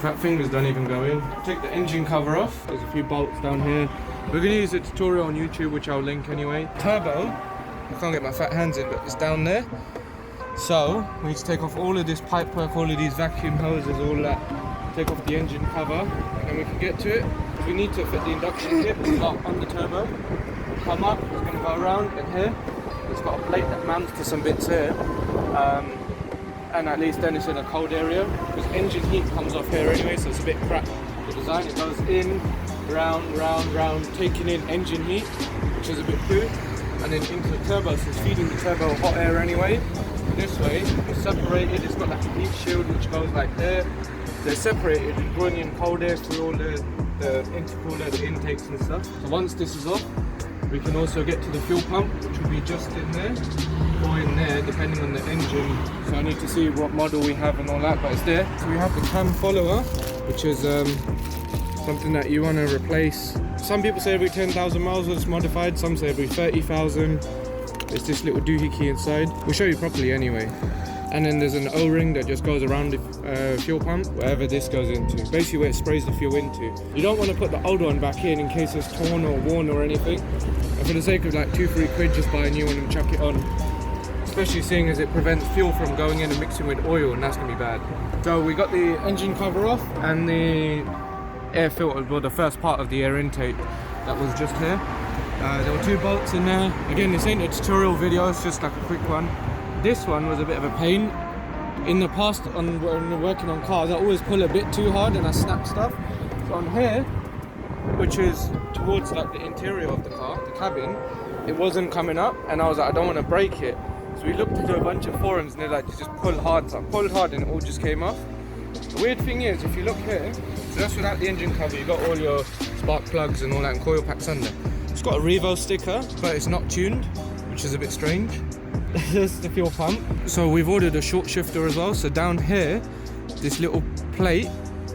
fat fingers don't even go in. Take the engine cover off. There's a few bolts down here. We're going to use a tutorial on YouTube, which I'll link anyway. Turbo, I can't get my fat hands in, but it's down there. So we need to take off all of this pipe work, all of these vacuum hoses, all that. Take off the engine cover, and then we can get to it. We need to fit the induction kit. It's not on the turbo. Come up, it's going to go around in here. It's got a plate that mounts to some bits here. And at least then it's in a cold area, because engine heat comes off here anyway, so it's a bit crap. The design, it goes in, round, round, round, taking in engine heat, which is a bit cool, and then into the turbo, so it's feeding the turbo hot air anyway. This way, it's separated, it's got like a heat shield which goes like there. They're separated, it's going in cold air through all the intercooler, the intakes and stuff. So once this is off, we can also get to the fuel pump, which will be just in there, or in there, depending on the engine. So I need to see what model we have and all that, but it's there. So we have the cam follower, which is something that you want to replace. Some people say every 10,000 miles it's modified, some say every 30,000. There's this little doohickey inside. We'll show you properly anyway. And then there's an O-ring that just goes around the fuel pump, wherever this goes into. Basically where it sprays the fuel into. You don't want to put the old one back in case it's torn or worn or anything. And for the sake of like 2-3 quid, just buy a new one and chuck it on. Especially seeing as it prevents fuel from going in and mixing with oil, and that's going to be bad. So we got the engine cover off and the air filter, well the first part of the air intake that was just here. There were 2 bolts in there. Again, this ain't a tutorial video, it's just like a quick one. This one was a bit of a pain. In the past, when working on cars, I always pull a bit too hard and I snap stuff. So on here, which is towards like the interior of the car, the cabin, it wasn't coming up, and I was like, I don't want to break it. So we looked into a bunch of forums and they're like, you just pull hard. So I pulled hard and it all just came off. The weird thing is, if you look here, so that's without the engine cover, you got all your spark plugs and all that and coil packs under. It's got a Revo sticker, but it's not tuned, which is a bit strange. This is the fuel pump. So we've ordered a short shifter as well. So down here, this little plate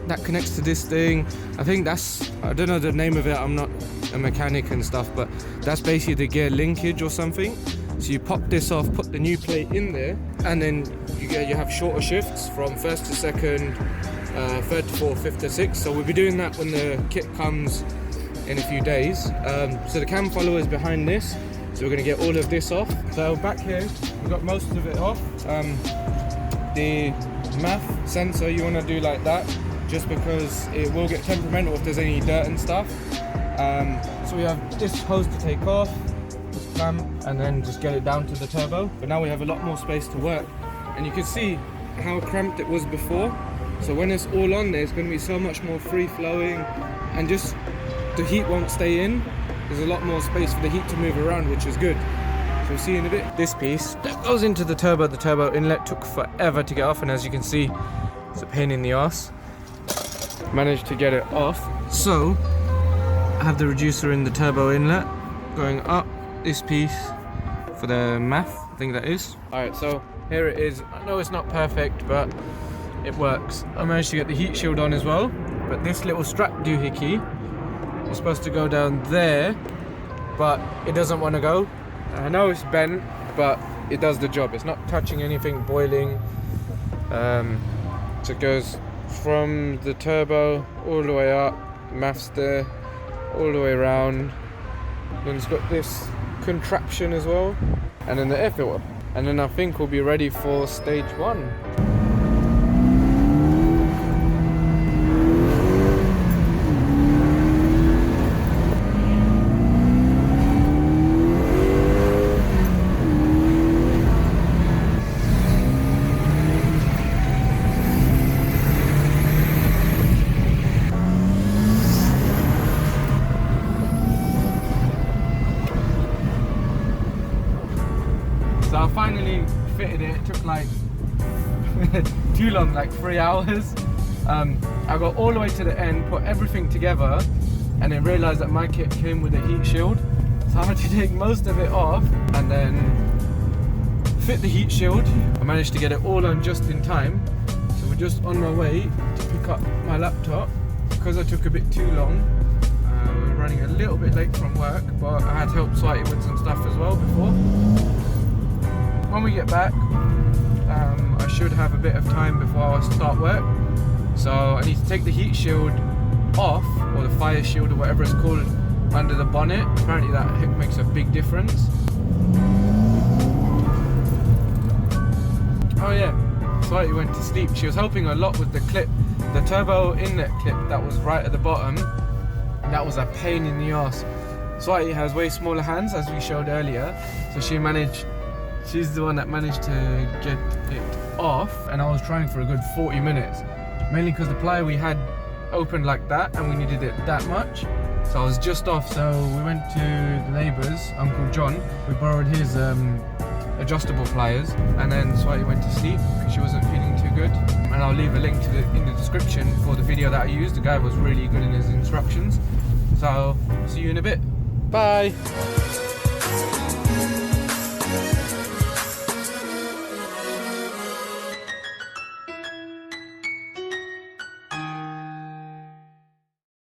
that connects to this thing, I think that's, I don't know the name of it, I'm not a mechanic and stuff, but that's basically the gear linkage or something. So you pop this off, put the new plate in there, and then you have shorter shifts from 1st to 2nd, 3rd to 4th, 5th to 6th. So we'll be doing that when the kit comes in a few days. So the cam follower is behind this. So we're going to get all of this off. So back here, we've got most of it off. The MAF sensor, you want to do like that, just because it will get temperamental if there's any dirt and stuff. So we have this hose to take off, this clamp, and then just get it down to the turbo. But now we have a lot more space to work. And you can see how cramped it was before. So when it's all on there, it's going to be so much more free flowing, and just the heat won't stay in. There's a lot more space for the heat to move around, which is good. So we'll see in a bit. This piece that goes into the turbo inlet took forever to get off, and as you can see, it's a pain in the ass. Managed to get it off. So I have the reducer in the turbo inlet going up this piece for the MAF, I think that is. Alright, so here it is. I know it's not perfect, but it works. I managed to get the heat shield on as well, but this little strap doohickey, it's supposed to go down there, but it doesn't want to go. I know it's bent, but it does the job. It's not touching anything boiling. So it goes from the turbo all the way up, MAF's there, all the way around. Then it's got this contraption as well, and then the air filter. And then I think we'll be ready for stage 1. So I finally fitted it. It took like too long, like 3 hours. I got all the way to the end, put everything together, and then realized that my kit came with a heat shield. So I had to take most of it off and then fit the heat shield. I managed to get it all on just in time. So we're just on my way to pick up my laptop. Because I took a bit too long, we're running a little bit late from work, but I had help Swati with some stuff as well before. When we get back, I should have a bit of time before I start work. So I need to take the heat shield off, or the fire shield, or whatever it's called, under the bonnet. Apparently that makes a big difference. Oh yeah, Swati went to sleep. She was helping a lot with the clip, the turbo inlet clip that was right at the bottom. That was a pain in the ass. Swati has way smaller hands, as we showed earlier, so she's the one that managed to get it off, and I was trying for a good 40 minutes, mainly because the plier we had opened like that and we needed it that much. So I was just off, so we went to the neighbour's, Uncle John. We borrowed his adjustable pliers, and then Swati went to sleep because she wasn't feeling too good. And I'll leave a link to in the description for the video that I used. The guy was really good in his instructions. So see you in a bit. Bye.